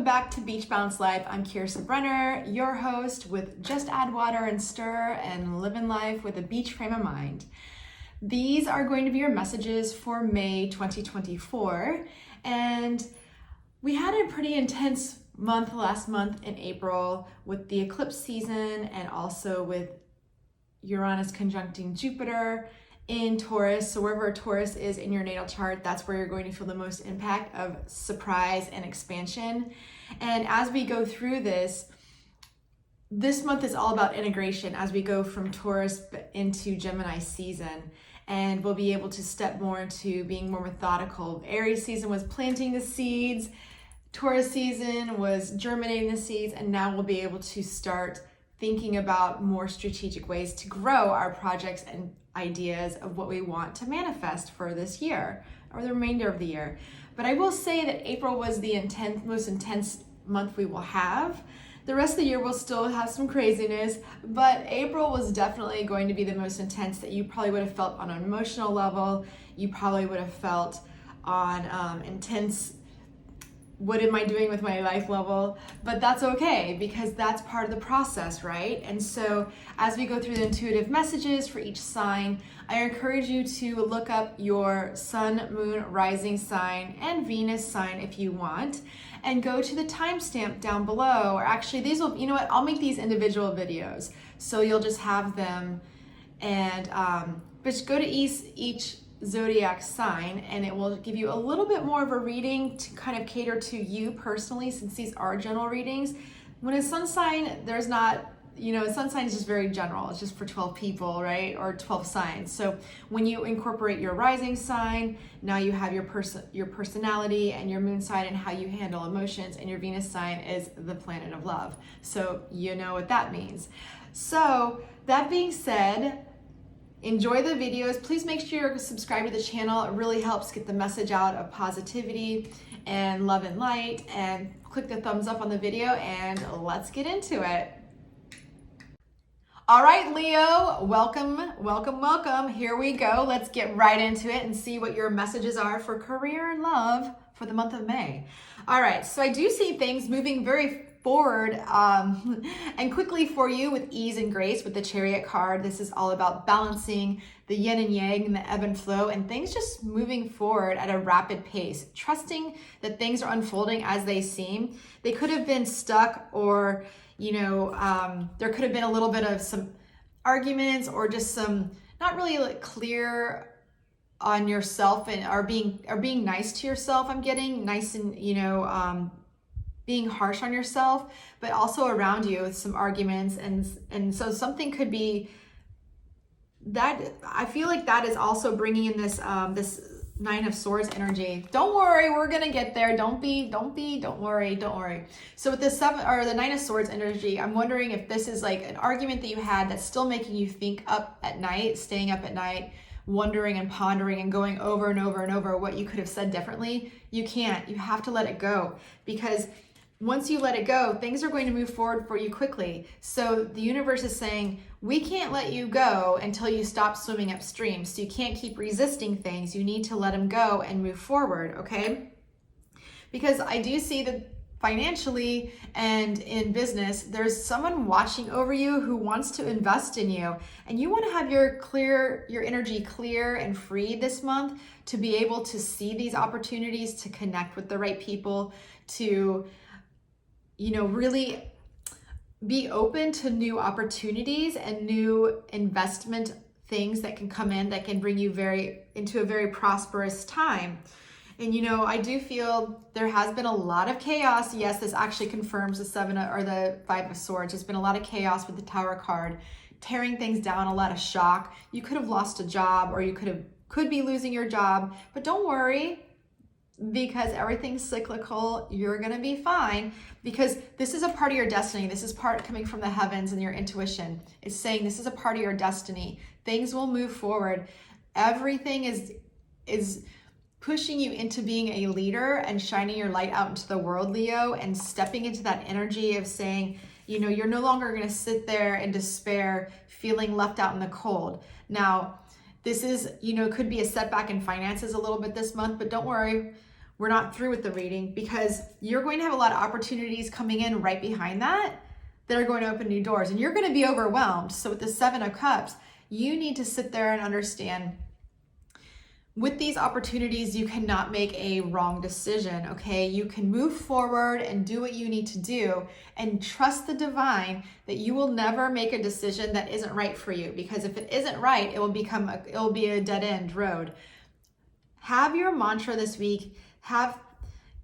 welcome back to Beach Bounce Life. I'm Kiersa Brenner, your host with Just Add Water and Stir and Living Life with a Beach Frame of Mind. These are going to be your messages for May 2024, and we had a pretty intense month last month in April with the eclipse season and also with Uranus conjuncting Jupiter in Taurus. So wherever Taurus is in your natal chart, that's where you're going to feel the most impact of surprise and expansion. And as we go through this month is all about integration as we go from Taurus into Gemini season. And we'll be able to step more into being more methodical. Aries season was planting the seeds. Taurus season was germinating the seeds. And now we'll be able to start thinking about more strategic ways to grow our projects and ideas of what we want to manifest for this year or the remainder of the year. But I will say that April was the most intense month we will have. The rest of the year will still have some craziness, but April was definitely going to be the most intense that you probably would have felt on an emotional level. You probably would have felt on intense, what am I doing with my life level? But that's okay because that's part of the process, right? And so as we go through the intuitive messages for each sign, I encourage you to look up your sun, moon, rising sign, and Venus sign if you want, and go to the timestamp down below. Or actually these will, you know what, I'll make these individual videos. So you'll just have them and just go to each zodiac sign and it will give you a little bit more of a reading to kind of cater to you personally, since these are general readings. When a sun sign, there's not, a sun sign is just very general. It's just for 12 people, right? Or 12 signs. So when you incorporate your rising sign, now you have your personality and your moon sign and how you handle emotions, and your Venus sign is the planet of love. So you know what that means. So that being said, enjoy the videos. Please make sure you're subscribed to the channel. It really helps get the message out of positivity and love and light. And click the thumbs up on the video and let's get into it. All right, Leo, welcome. Here we go. Let's get right into it and see what your messages are for career and love for the month of May. All right, so I do see things moving very forward and quickly for you with ease and grace with the Chariot card. This is all about balancing the yin and yang and the ebb and flow, and things just moving forward at a rapid pace, trusting that things are unfolding as they seem. They could have been stuck, or there could have been a little bit of some arguments or just some not really clear on yourself and are being nice to yourself. I'm getting nice and being harsh on yourself, but also around you with some arguments. And so something could be that, I feel like that is also bringing in this, this Nine of Swords energy. Don't worry, we're going to get there. Don't worry. So with the Nine of Swords energy, I'm wondering if this is like an argument that you had that's still making you think up at night, staying up at night, wondering and pondering and going over and over and over what you could have said differently. You can't. You have to let it go, because once you let it go, things are going to move forward for you quickly. So the universe is saying, we can't let you go until you stop swimming upstream. So you can't keep resisting things. You need to let them go and move forward, okay? Because I do see that financially and in business, there's someone watching over you who wants to invest in you. And you want to have your energy clear and free this month to be able to see these opportunities, to connect with the right people, to really be open to new opportunities and new investment things that can come in that can bring you into a very prosperous time. And I do feel there has been a lot of chaos. Yes, this actually confirms the Five of Swords. There's been a lot of chaos with the Tower card, tearing things down, a lot of shock. You could have lost a job, or you could be losing your job, but don't worry, because everything's cyclical. You're going to be fine, because this is a part of your destiny. This is part coming from the heavens, and your intuition is saying this is a part of your destiny. Things will move forward. Everything is pushing you into being a leader and shining your light out into the world, Leo, and stepping into that energy of saying, you're no longer going to sit there in despair, feeling left out in the cold. Now, this is, could be a setback in finances a little bit this month, but don't worry. we're not through with the reading, because you're going to have a lot of opportunities coming in right behind that are going to open new doors, and you're going to be overwhelmed. So with the Seven of Cups, you need to sit there and understand, with these opportunities, you cannot make a wrong decision, okay? You can move forward and do what you need to do, and trust the divine that you will never make a decision that isn't right for you, because if it isn't right, it will be a dead end road. Have your mantra this week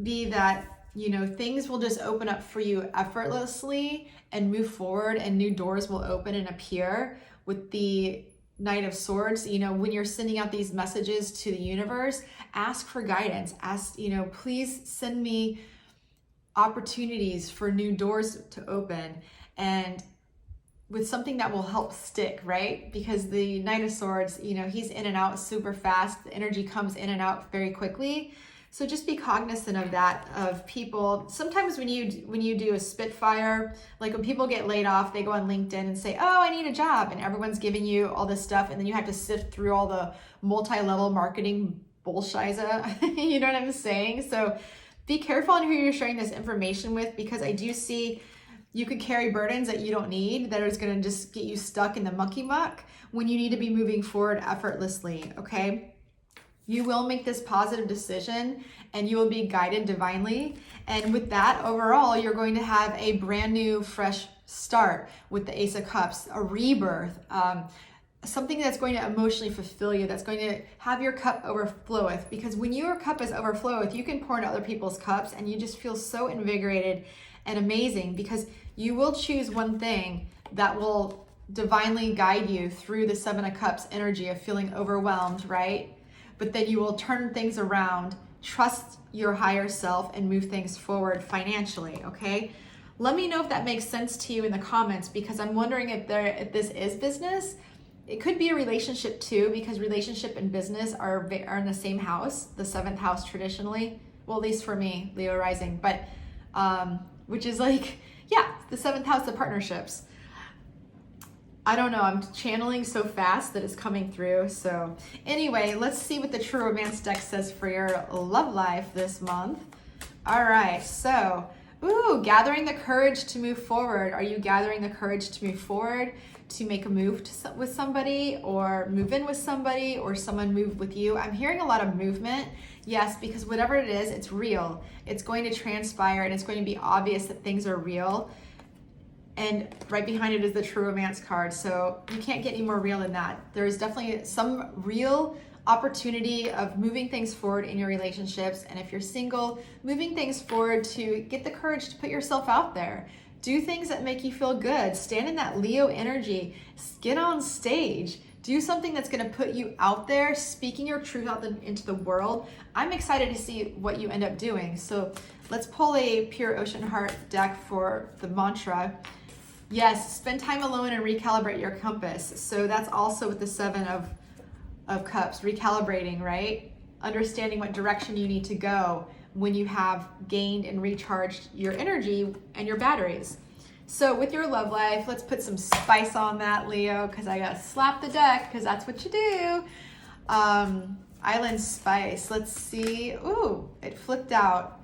be that, things will just open up for you effortlessly and move forward, and new doors will open and appear with the Knight of Swords. When you're sending out these messages to the universe, ask for guidance. Ask, please send me opportunities for new doors to open, and with something that will help stick, right? Because the Knight of Swords, he's in and out super fast. The energy comes in and out very quickly. So just be cognizant of that, of people. Sometimes when you do a Spitfire, like when people get laid off, they go on LinkedIn and say, oh, I need a job. And everyone's giving you all this stuff. And then you have to sift through all the multi-level marketing bullshit. You know what I'm saying? So be careful on who you're sharing this information with, because I do see you could carry burdens that you don't need, that is going to just get you stuck in the mucky muck when you need to be moving forward effortlessly, okay? You will make this positive decision, and you will be guided divinely. And with that, overall, you're going to have a brand new, fresh start with the Ace of Cups, a rebirth, something that's going to emotionally fulfill you, that's going to have your cup overfloweth. Because when your cup is overfloweth, you can pour into other people's cups, and you just feel so invigorated and amazing, because you will choose one thing that will divinely guide you through the Seven of Cups energy of feeling overwhelmed, right? But then you will turn things around, trust your higher self, and move things forward financially, okay? Let me know if that makes sense to you in the comments, because I'm wondering if this is business. It could be a relationship too, because relationship and business are in the same house, the 7th house traditionally. Well, at least for me, Leo rising, but which is like, yeah, the 7th house of partnerships. I don't know, I'm channeling so fast that it's coming through. So anyway, let's see what the True Romance deck says for your love life this month. All right, so, gathering the courage to move forward. Are you gathering the courage to move forward, to make a move with somebody, or move in with somebody, or someone move with you? I'm hearing a lot of movement. Yes, because whatever it is, it's real. It's going to transpire, and it's going to be obvious that things are real. And right behind it is the True Romance card. So you can't get any more real than that. There is definitely some real opportunity of moving things forward in your relationships. And if you're single, moving things forward to get the courage to put yourself out there. Do things that make you feel good. Stand in that Leo energy. Get on stage. Do something that's going to put you out there, speaking your truth out into the world. I'm excited to see what you end up doing. So let's pull a Pure Ocean Heart deck for the mantra. Yes, spend time alone and recalibrate your compass. So that's also with the 7 of Cups, recalibrating, right? Understanding what direction you need to go when you have gained and recharged your energy and your batteries. So with your love life, let's put some spice on that, Leo, because I gotta slap the deck, because that's what you do. Island Spice, let's see. Ooh, it flipped out.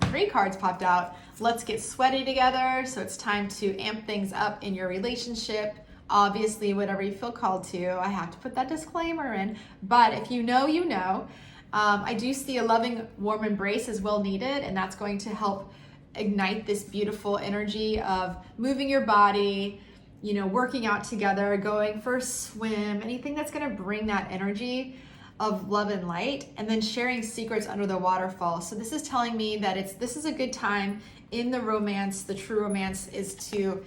3 cards popped out. Let's get sweaty together. So it's time to amp things up in your relationship. Obviously, whatever you feel called to. I have to put that disclaimer in. But if you know, you know. I do see a loving, warm embrace is well needed, and that's going to help ignite this beautiful energy of moving your body, working out together, going for a swim, anything that's going to bring that energy of love and light, and then sharing secrets under the waterfall. So this is telling me that this is a good time in the romance. The True Romance is to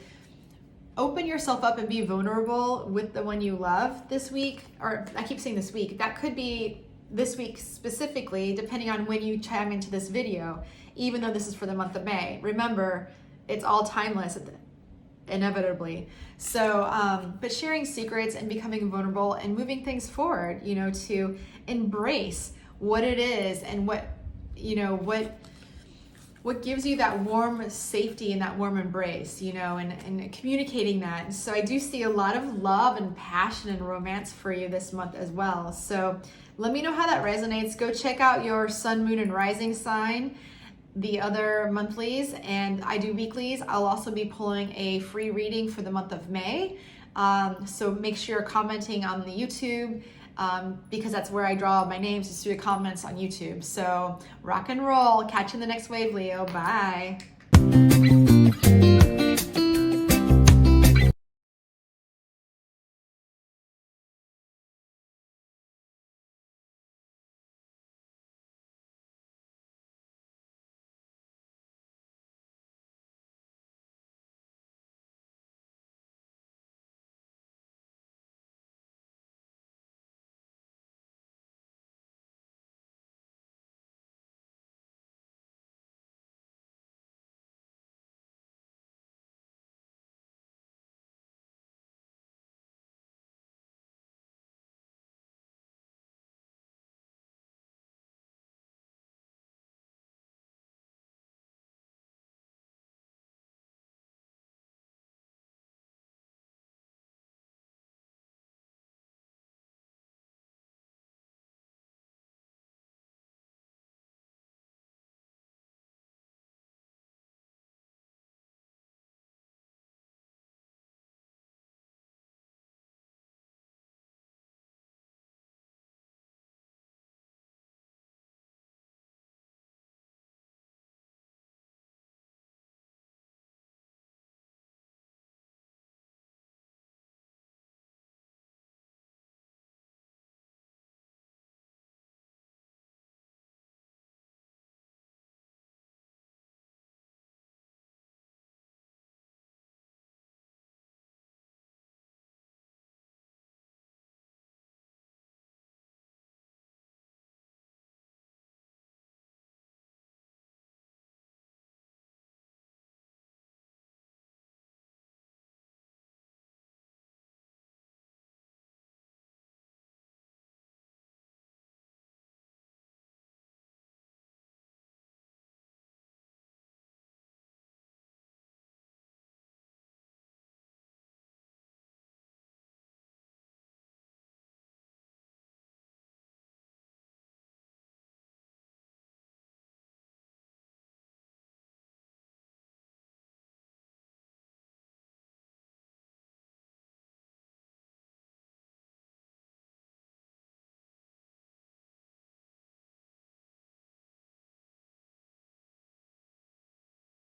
open yourself up and be vulnerable with the one you love this week, or I keep saying this week, that could be this week specifically, depending on when you chime into this video, even though this is for the month of May. Remember, it's all timeless inevitably. So, but sharing secrets and becoming vulnerable and moving things forward, to embrace what it is and what gives you that warm safety and that warm embrace, and communicating that. So I do see a lot of love and passion and romance for you this month as well. So Let me know how that resonates. Go check out your sun, moon, and rising sign, the other monthlies, and I do weeklies. I'll also be pulling a free reading for the month of May. So make sure you're commenting on the YouTube, because that's where I draw my names, is through the comments on YouTube. So rock and roll. Catch you in the next wave, Leo. Bye.